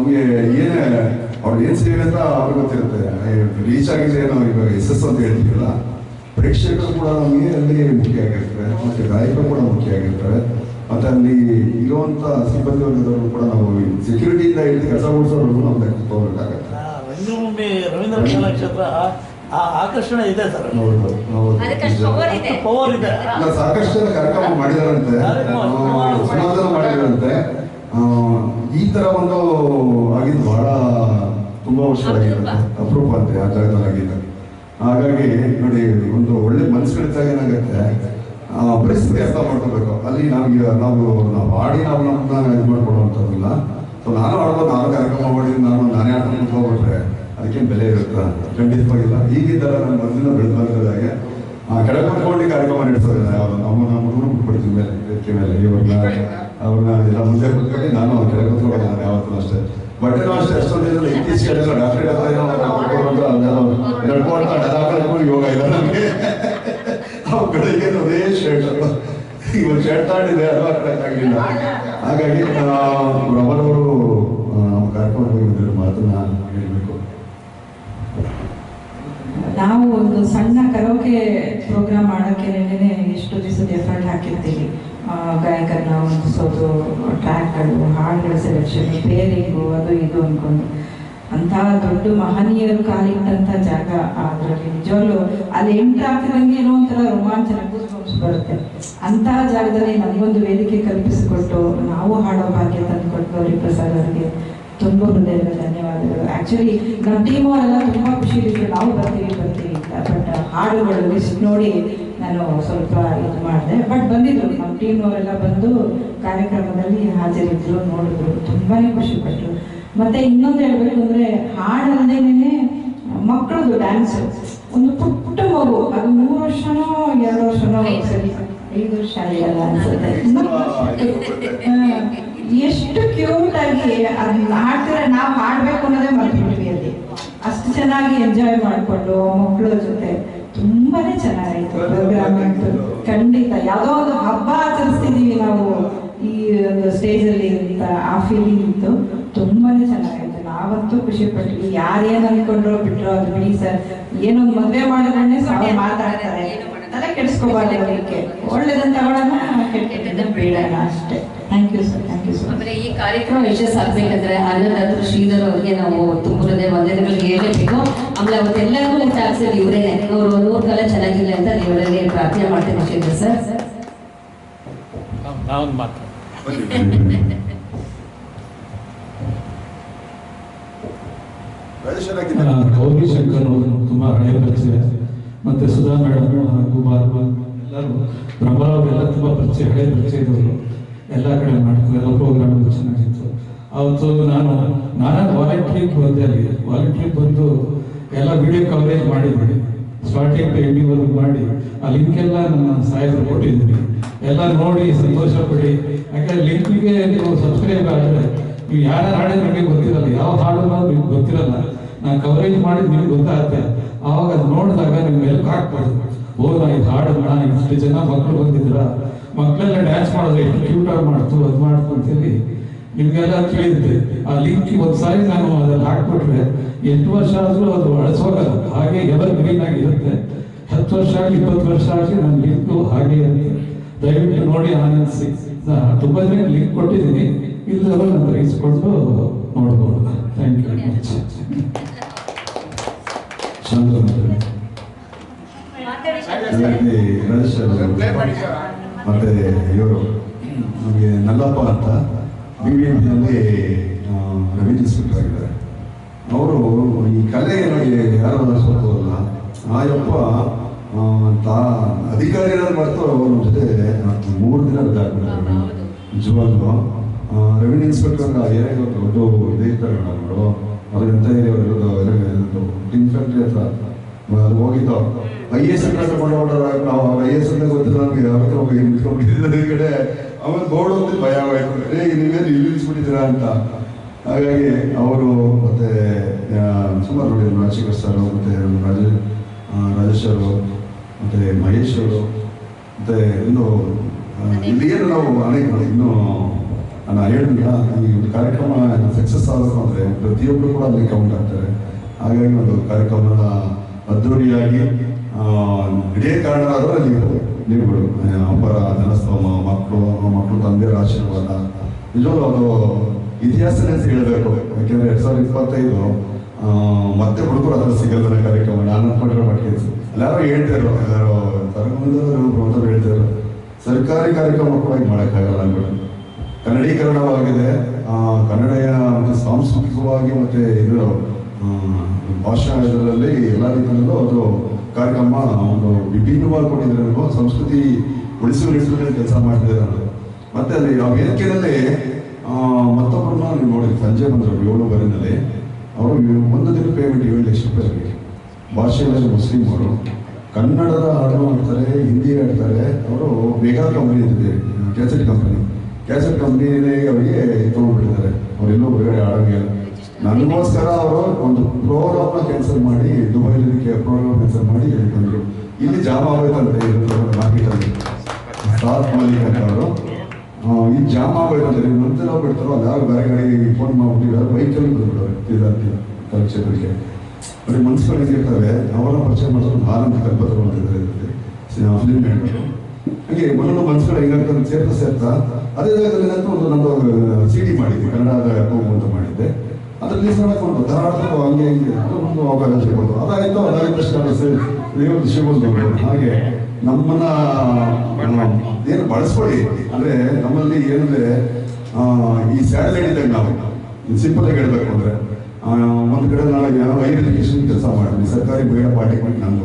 ನಮಗೆ ಏನೇ ಅವ್ರು ಏನು ಸೇವೆ ಅಂತ ಅವ್ರಿಗೆ ಗೊತ್ತಿರುತ್ತೆ. ರೀಚ್ ಆಗಿದೆ ನಾವು ಇವಾಗ SS ಅಂತ ಹೇಳ್ತೀವಲ್ಲ, ಪ್ರೇಕ್ಷಕರು ಕೂಡ ನಮಗೆ ಅಲ್ಲಿ ಮುಖ್ಯ ಆಗಿರ್ತಾರೆ, ಮತ್ತು ಗಾಯಕರು ಕೂಡ ಮುಖ್ಯ ಆಗಿರ್ತಾರೆ, ಮತ್ತು ಅಲ್ಲಿ ಇರುವಂಥ ಸಿಬ್ಬಂದಿ ವರ್ಗದವರು ಕೂಡ ನಾವು ಸೆಕ್ಯೂರಿಟಿಯಿಂದ ಹಿಡಿದು ಕೆಲಸ ಓಡಿಸೋರು ನಾವು ಲೆಕ್ಕ ತಗೋಬೇಕಾಗತ್ತೆ. ರಂಗಭೂಮಿ ರವೀಂದ್ರ ಕಲಾಕ್ಷೇತ್ರ ಆ ಆಕರ್ಷಣೆ ಇದೆ ಸರ್. ಹೌದು ಹೌದು, ಪವರ್ ಇದೆ. ಸಾಕಷ್ಟು ಜನ ಕಾರ್ಯಕ್ರಮ ಮಾಡಿದಾರಂತೆ, ಸಮಾಧಾನ ಮಾಡಿದಾರಂತೆ. ಈ ತರ ಒಂದು ಆಗಿದ್ದು ಬಹಳ ತುಂಬಾ ವರ್ಷಗಳಾಗಿರುತ್ತೆ, ಅಪರೂಪ ಅಂತೆ ಆ ಜಾಗದಲ್ಲಿ ಆಗಿದ್ದ. ಹಾಗಾಗಿ ನೋಡಿ, ಒಂದು ಒಳ್ಳೆ ಮನಸ್ಸುಗಳಿದ್ದಾಗ ಏನಾಗುತ್ತೆ, ಪರಿಸ್ಥಿತಿ ಅರ್ಥ ಮಾಡ್ಕೋಬೇಕು. ಅಲ್ಲಿ ನಾವು ಹಾಡಿ ನಾವು ನಮ್ಮನ್ನ ಇದು ಮಾಡ್ಕೊಡುವಂಥದ್ದಿಲ್ಲ. ಸೊ ನಾನು ಆಡ್ಬೋದು, ನಾನು ಕಾರ್ಯಕ್ರಮ ಮಾಡಿ ನಾನೇ ಆಡ್ಕೊಂಡು ಹೋಗ್ಬಿಟ್ರೆ ಅದಕ್ಕೇನು ಬೆಲೆ ಇರುತ್ತಾ? ಖಂಡಿತವಾಗಿಲ್ಲ. ಈಗಿದ್ದಲ್ಲ, ನಾನು ಮೊದಲಿನ ಬೆಳೆದಾಗೆ ಕೆಳಗೆ ಕುತ್ಕೊಂಡು ಕಾರ್ಯಕ್ರಮ ನಡೆಸೋದಿಲ್ಲ. ಯಾವುದು ನಮ್ಮ ಹುಡುಗರು ಬಿಟ್ಬಿಡ್ತೀವಿ ಮೇಲೆ ವೇದಿಕೆ ಮೇಲೆ, ಅವ್ರನ್ನ ಎಲ್ಲ ಮುಂದೆ ಕೂತ್ಕೊಂಡು ನಾನು ಕೆಳಗೆ ಕೂತ್ಕೊಳ್ಳೋದು ನಾನು ಯಾವತ್ತೂ ಅಷ್ಟೇ. ಬಟ್ಟೆನೂ ಅಷ್ಟೇ, ಅಷ್ಟೊಂದು ಇತ್ತೀಚೆಗೆ ಡಾಕ್ಟರ್ ಯೋಗ ಇಲ್ಲ ನಮಗೆ. ಅವ್ರ ಬೆಳಿಗ್ಗೆ ಅದೇ ಶರ್ಟ್, ಇವಾಗ ಶರ್ಟ್ ಆಡಿದೆ ಅದು ಹಾಕಲಿಲ್ಲ. ಹಾಗಾಗಿ ರಮಣವರು ನಮ್ಮ ಕಾರ್ಯಕ್ರಮ ಮಾತನ್ನ ಹೇಳಬೇಕು. ನಾವು ಒಂದು ಸಣ್ಣ ಕರೋಕೆ ಪ್ರೋಗ್ರಾಮ್ ಮಾಡೋಕ್ಕೆ ಎಷ್ಟು ದಿವಸದ ಎಫರ್ಟ್ ಹಾಕಿರ್ತೀವಿ. ಗಾಯಕರನ್ನ ಹೊಂದಿಸೋದು, ಟ್ರ್ಯಾಕ್ಗಳು, ಹಾಡುಗಳ ಸೆಲೆಕ್ಷನ್, ಪೇರಿಂಗು, ಅದು ಇದು ಅಂದ್ಕೊಂಡು. ಅಂತಹ ದೊಡ್ಡ ಮಹನೀಯರು ಕಾಲಿಟ್ಟಂಥ ಜಾಗ. ಅದರಲ್ಲಿ ನಿಜವಾಗ್ಲೂ ಅಲ್ಲಿ ಎಂಟ್ರ್ ಆಗ್ತಿದಂಗೆ ಏನೋ ಒಂಥರ ರೋಮಾಂಚನ ಬರುತ್ತೆ. ಅಂತಹ ಜಾಗದಲ್ಲಿ ನಮಗೊಂದು ವೇದಿಕೆ ಕಲ್ಪಿಸಿಕೊಟ್ಟು ನಾವು ಹಾಡೋ ಭಾಗ್ಯ ತಂದುಕೊಟ್ಟು ಗೌರಿಪ್ರಸಾದ್ ಅವರಿಗೆ ತುಂಬ ಹೃದಯದ ಧನ್ಯವಾದಗಳು. ಆ್ಯಕ್ಚುಲಿ ನಮ್ಮ ಟೀಮ್ ಅವರೆಲ್ಲ ತುಂಬ ಖುಷಿಲಿದ್ರು, ನಾವು ಬರ್ತೀವಿ ಅಂತ. ಬಟ್ ಹಾಡುಗಳು ಲಿಸ್ಟ್ ನೋಡಿ ನಾನು ಸ್ವಲ್ಪ ಇದು ಮಾಡಿದೆ. ಬಟ್ ಬಂದಿದ್ರು, ನಮ್ಮ ಟೀಮ್ನವರೆಲ್ಲ ಬಂದು ಕಾರ್ಯಕ್ರಮದಲ್ಲಿ ಹಾಜರಿದ್ರು, ನೋಡಿದ್ರು, ತುಂಬಾ ಖುಷಿಪಟ್ಟರು. ಮತ್ತು ಇನ್ನೊಂದು ಹೇಳ್ಬೇಕು ಅಂದರೆ, ಹಾಡಲ್ದೇನೆ ಮಕ್ಕಳದು ಡ್ಯಾನ್ಸು. ಒಂದು ಪುಟ್ಟ ಮಗು, ಅದು 3 ವರ್ಷನೋ 2 ವರ್ಷನೋ, ಸರಿ 5 ವರ್ಷ ಆಗಿಲ್ಲ ಅನ್ಸುತ್ತೆ, ಎಷ್ಟು ಕ್ಯೂಟ್ ಆಗಿ ಅದನ್ನ ಹಾಡ್ತಾರೆ. ನಾವು ಹಾಡ್ಬೇಕು ಅನ್ನೋದೇ ಮರ್ತ್ಬಿಟ್ವಿ ಅಲ್ಲಿ. ಅಷ್ಟು ಚೆನ್ನಾಗಿ ಎಂಜಾಯ್ ಮಾಡಿಕೊಂಡು ಮಕ್ಕಳ ಜೊತೆ ತುಂಬಾನೇ ಚೆನ್ನಾಗಿತ್ತು ಪ್ರೋಗ್ರಾಮ್ ಅಂತೂ. ಖಂಡಿತ ಯಾವುದೋ ಒಂದು ಹಬ್ಬ ಆಚರಿಸ್ತಿದ್ದೀವಿ ನಾವು ಈ ಒಂದು ಸ್ಟೇಜಲ್ಲಿ ಅಂತ ಆ ಫೀಲಿಂಗ್ ಇತ್ತು. ತುಂಬಾನೇ ಚೆನ್ನಾಗಿತ್ತು. ನಾವಂತೂ ಖುಷಿ ಪಟ್ವಿ. ಯಾರೇನು ಅನ್ಕೊಂಡ್ರೋ ಬಿಟ್ರೋ ಅದು ಬಿಡಿ ಸರ್. ಏನೊಂದು ಮದುವೆ ಮಾಡಿದ್ರೆ ಮಾತಾಡ್ತಾರೆ, ತಲೆ ಕೆಡಿಸ್ಕೋಬಾರ್ದು. ಅದಕ್ಕೆ ಒಳ್ಳೇದನ್ನ ತಗೊಳ್ಳೋಣ, ಕೆಟ್ಟದನ್ನ ಬೇಡಣ ಅಷ್ಟೇ. Thank you sir, thank you sir. ಆಮೇಲೆ ಈ ಕಾರ್ಯಕ್ರಮ ಯಶಸ್ಸು ಆಗ್ಬೇಕಂದ್ರೆ ಆನಂದ್ ಶ್ರೀಧರ್ ಅವರಿಗೆ ನಾವು ತುಂಬದೇ ವಂದನೆಗಳಿಗೆ ಹೇಳಬೇಕು. ಆಮೇಲೆ ಅವತ್ತೆಲ್ಲರಿಗೂ ಲೆಕ್ಕ ಹಾಕ್ಸಿದ್ರು ಇವರೇನೆ. ಅವರು 100 ಕಾಲ ಚೆನ್ನಾಗಿಲ್ಲ ಅಂತ ಇವರಲ್ಲಿ ಪ್ರಾರ್ಥನೆ ಮಾಡ್ತೇನೆ ಶ್ರೀಧರ್ ಸರ್. ನಾವೊಂದು ಮಾತು ಗೌರಿ ಶಂಕರ್ ಅವರು ತುಂಬಾ ಹಳೆಯ ಪರಿಚಯ, ಮತ್ತೆ ಸುಧಾ ಮೇಡಮ್, ಕುಮಾರ್ ಎಲ್ಲರೂ, ಬ್ರಹ್ಮರಾವ್ ಎಲ್ಲ ತುಂಬಾ ಪರಿಚಯ, ಹಳೆಯ ಪರಿಚಯ ಇದ್ದವರು. ಎಲ್ಲ ಕಡೆ ಮಾಡ್ತಾರೆ, ಎಲ್ಲ ಪ್ರೋಗ್ರಾಮ್ಗಳು ಚೆನ್ನಾಗಿತ್ತು. ಅವತ್ತು ನಾನು ವಾಲಂಟ್ರಿಗೆ ಬಂದೆ. ಅಲ್ಲಿ ವಾಲಂಟ್ರಿಗೆ ಬಂದು ಎಲ್ಲ ವಿಡಿಯೋ ಕವರೇಜ್ ಮಾಡಿದ್ವಿ, ಸ್ಟಾರ್ಟಿಂಗ್ ಟು ಎಂಡಿಂಗ್ವರೆಗೂ ಮಾಡಿ ಆ ಲಿಂಕೆಲ್ಲ ನನ್ನ ಸಾಹೇಬರು ಕೊಟ್ಟಿದ್ದೀನಿ. ಎಲ್ಲ ನೋಡಿ ಸಂತೋಷ ಪಡಿ. ಯಾಕಂದ್ರೆ ಲಿಂಕ್ಗೆ ನೀವು ಸಬ್ಸ್ಕ್ರೈಬ್ ಆದರೆ ನೀವು ಯಾರು ಹಾಡಿದ್ರೆ ನಿಮಗೆ ಗೊತ್ತಿರಲ್ಲ, ಯಾವ ಹಾಡು ನಿಮ್ಗೆ ಗೊತ್ತಿರಲ್ಲ. ನಾನು ಕವರೇಜ್ ಮಾಡಿದ್ ನಿಮ್ಗೆ ಗೊತ್ತಾಗುತ್ತೆ. ಆವಾಗ ಅದು ನೋಡಿದಾಗ ನೀವು ಮೆಲುಕು ಹಾಕ್ಬಾರ್ದು. ನಾ ಇದು ಹಾಡು ಮಾಡೋಣ, ಇಷ್ಟು ಜನ ಮಕ್ಕಳು ಬಂದಿದ್ರ, ಮಕ್ಕಳೆಲ್ಲ ಡ್ಯಾನ್ಸ್ ಮಾಡೋದು ಎಷ್ಟು ಕ್ಯೂಟ್ ಆಗಿ ಮಾಡ್ತು, ಅದು ಮಾಡ್ತು ಅಂತೇಳಿ ನಿಮ್ಗೆಲ್ಲ ತಿಳಿದಿದೆ. ಆ ಲಿಂಕ್ ಒಂದ್ಸಾರಿ ನಾನು ಅದ್ರಲ್ಲಿ ಹಾಕ್ಬಿಟ್ರೆ 8 ವರ್ಷ ಆದ್ರೂ ಅದು ಅಳಿಸೋಗಲ್ಲ, ಹಾಗೆ ಎವರ್ ಗ್ರೀನ್ ಆಗಿರುತ್ತೆ. 10 ವರ್ಷ ಆಗಲಿ 20 ವರ್ಷ ಆಗಲಿ ನನ್ನ ಲಿಂಕು ಹಾಗೆ ಇರುತ್ತೆ. ದಯವಿಟ್ಟು ನೋಡಿ, ಆನಂದಿಸಿ. ತುಂಬಾ ಜನ ಲಿಂಕ್ ಕೊಟ್ಟಿದ್ದೀನಿ, ಇಲ್ಲದವರು ನನ್ನ ಇಸ್ಕೊಂಡು ನೋಡ್ಬೋದು. Thank you very much. ಮತ್ತೆ ಇವರು ನಮಗೆ ನಲ್ಲಪ್ಪ ಅಂತ BBMP ರೆವಿನ್ಯೂ ಇನ್ಸ್ಪೆಕ್ಟರ್ ಆಗಿದ್ದಾರೆ. ಅವರು ಈ ಕಲೆ ನಮಗೆ ಯಾರು ಅನಿಸ್ಬೋದಲ್ಲ, ಆಯಪ್ಪ ಅಧಿಕಾರಿಗಳು ಮಾಡ್ತು ಅವ್ರ ಜೊತೆ 3 ದಿನ ರಜಾಕ್ಬಿಡ್ತಾರೆ. ನಿಜವಾಗ್ಲೂ ರೆವಿನ್ಯೂ ಇನ್ಸ್ಪೆಕ್ಟರ್ ಏನಾಗ ದೊಡ್ಡ ಇದೇ ಇರ್ತಾರೆ ನೋಡು, ಅವ್ರಿಗಂತ ಇರೋದು ಟಿನ್ ಫ್ಯಾಕ್ಟ್ರಿ ಹತ್ರ ಅದು ಹೋಗಿದ್ದು. IAS ತಗೊಂಡು ನಾವು IAS ಅಂತ ಗೊತ್ತಿಲ್ಲ ನಮಗೆ, ಯಾವತ್ತೂ ನಿಂತ್ಕೊಂಡ್ಬಿಟ್ಟಿದ್ದ ಈ ಕಡೆ. ಆಮೇಲೆ ಬೋರ್ಡ್ ಹೋಗ್ತಿದ್ದು ಭಯ ಆಗೋಯ್ತು, ನೀವೇನು ಇಲ್ಲಿ ನಿಲ್ಲಿಸ್ಬಿಟ್ಟಿದ್ದೀರಾ ಅಂತ. ಹಾಗಾಗಿ ಅವರು ಮತ್ತೆ ಸುಮಾರು ನೋಡಿ, ರಾಜಶೇಖರ್ ಸರ್, ಮತ್ತೆ ರಾಜೇಶ್ ಅವರು, ಮತ್ತೆ ಮಹೇಶ್ ಅವರು, ಮತ್ತೆ ಇನ್ನು ಇಲ್ಲೇನು ನಾವು ಅನೇಕ ಇನ್ನೂ ನಾನು ಹೇಳಿಲ್ಲ. ಈ ಒಂದು ಕಾರ್ಯಕ್ರಮ ಸಕ್ಸಸ್ ಆಗಬೇಕು ಅಂದರೆ ಪ್ರತಿಯೊಬ್ಬರು ಕೂಡ ಅಲ್ಲಿ ಕೌಂಟ್ ಆಗ್ತಾರೆ. ಹಾಗಾಗಿ ಒಂದು ಕಾರ್ಯಕ್ರಮನ ಅದ್ದೂರಿಯಾಗಿ ಇಡೇ ಕಾರಣರಾದರೂ ನೀವುಗಳು ಅಬ್ಬರ ಜನಸ್ತೋಮ ಮಕ್ಕಳು ತಂದೆಯರ ಆಶೀರ್ವಾದ ನಿಜವಾಗ್ಲೂ ಅದು ಇತಿಹಾಸನೇ ಅಂತ ಹೇಳಬೇಕು. ಯಾಕೆಂದರೆ 2025 ಮತ್ತೆ ಹುಡುಗರು ಅದ್ರ ಸಿಗಲ್ದನ ಕಾರ್ಯಕ್ರಮ ನಾನು ಅನ್ಕೊಂಡಿರೋ ಮಟ್ಟಿಗೆ ಎಲ್ಲರೂ ಹೇಳ್ತಾಯಿದ್ರು, ಎಲ್ಲರೂ ತರಂಗರು ಹೇಳ್ತಾಯಿದ್ರು ಸರ್ಕಾರಿ ಕಾರ್ಯಕ್ರಮ ಕೂಡ ಈಗ ಮಾಡೋಕ್ಕಾಗಲ್ಲ ಅಂದ್ಬಿಟ್ಟು. ಕನ್ನಡೀಕರಣವಾಗಿದೆ, ಕನ್ನಡ ಸಾಂಸ್ಕೃತಿಕವಾಗಿ ಮತ್ತು ಇದು ಭಾಷಾ ಇದರಲ್ಲಿ ಎಲ್ಲ ರೀತಿಯಲ್ಲೂ ಅದು ಕಾರ್ಯಕ್ರಮ ಒಂದು ವಿಭಿನ್ನವಾಗಿ ಕೊಟ್ಟಿದ್ರೆ ಸಂಸ್ಕೃತಿ ಉಳಿಸುವ ನಿಟ್ಟಿನಲ್ಲಿ ಕೆಲಸ ಮಾಡ್ತಿದ್ದಾರೆ ಅನ್ನೋದು. ಮತ್ತೆ ಅಲ್ಲಿ ಆ ವೇದಿಕೆಯಲ್ಲಿ ಮತ್ತೊಬ್ಬರನ್ನ ನೀವು ನೋಡಿದ್ರಿ, ಸಂಜೆ ಬಂದರು 7:30 ಅವರು ಒಂದು ದಿನ ಪೇಮೆಂಟ್ 7 ಲಕ್ಷ ರೂಪಾಯಿ ಅವರಿಗೆ. ಭಾಷೆಯಲ್ಲಿ ಮುಸ್ಲಿಂ ಅವರು ಕನ್ನಡದ ಹಾಡು ಆಡ್ತಾರೆ, ಹಿಂದಿ ಆಡ್ತಾರೆ. ಅವರು ಮೆಗಾ ಕಂಪನಿ ಅಂತಿದೆ, ಕ್ಯಾಸೆಟ್ ಕಂಪ್ನಿನೇ ಅವರಿಗೆ ತೊಗೊಂಡ್ಬಿಟ್ಟಿದ್ದಾರೆ. ಅವರೆಲ್ಲೂ ಹೊರಗಡೆ ಆಡೋಂಗಿಲ್ಲ. ನನಗೋಸ್ಕರ ಅವರು ಒಂದು ಪ್ರೋಗ್ರಾಮ್ನ ಕ್ಯಾನ್ಸಲ್ ಮಾಡಿ ದುಬೈಲಿ ಪ್ರೋಗ್ರಾಮ್ ಕ್ಯಾನ್ಸಲ್ ಮಾಡಿ ಬಂದರು. ಇಲ್ಲಿ ಜಾಮ್ ಆಗೋಯ್ತಂತೆ ಮಾರ್ಕೆಟಲ್ಲಿ ಸಾತ್ ಮಾಲಿಕ್ ಅಂತ ಅವರು ಇಲ್ಲಿ ಜಾಮ್ ಆಗೋಯ್ತಂತೆ. ನೀವು ನಂತರ ಬಿಡ್ತಾರೋ ಅಲ್ಲಿ ಯಾರು ಬೇರೆ ಗಾಡಿಗೆ ಫೋನ್ ಮಾಡ್ಬಿಟ್ಟಿದ್ದಾರೆ, ಬೈಕಲ್ಲಿ ಬಂದ್ಬಿಡೋರು ಕಲಾಕ್ಷೇತ್ರಕ್ಕೆ. ಅವ್ರಿಗೆ ಮನ್ಸುಗಳು ಇರ್ತವೆ, ಅವರ ಪರಿಚಯ ಮಾಡೋದು ಆನಂದ ಕಲ್ಪತರು ಅಂತಿದ್ದಾರೆ ಫಿಲ್ಮ್ ಮೇಕರು. ಹಾಗೆ ಒಂದೊಂದು ಮನ್ಸುಗಳು ಹೆಂಗಾಗ್ತದೆ ಸೇರ್ತಾ ಅದೇ ಜಾಗದಲ್ಲಿ ಒಂದು ನಂದು CD ಮಾಡಿದ್ದೆ, ಕನ್ನಡದ ಹೋಗು ಅಂತ ಮಾಡಿದ್ದೆ. ಅದ್ರ ರಿಲೀಸ್ ಮಾಡೋಕೊಂಡು ಧಾರಾವಾಡ ಹಂಗೆ ಒಂದು ಅವಕಾಶ ಸಿಗೋದು. ಅದಾಯಿತು ಸಿಗೋದು. ಹಾಗೆ ನಮ್ಮನ್ನ ಏನು ಬಳಸ್ಕೊಳ್ಳಿ ಅಂದರೆ ನಮ್ಮಲ್ಲಿ ಏನಂದರೆ ಈ ಸ್ಯಾಟಲೈಟ್ ಇದ್ದಾಗ ನಾವು ಸಿಂಪಲ್ ಆಗಿ ಹೇಳ್ಬೇಕು ಅಂದರೆ ಒಂದು ಕಡೆ ನಾನು ಹೈಯರ್ ಎಜುಕೇಶನ್ ಕೆಲಸ ಮಾಡ್ತೀನಿ, ಸರ್ಕಾರಿ ಬೇಡ ಪಾಲಿಟೆಕ್ನಿಕ್ ನಾನು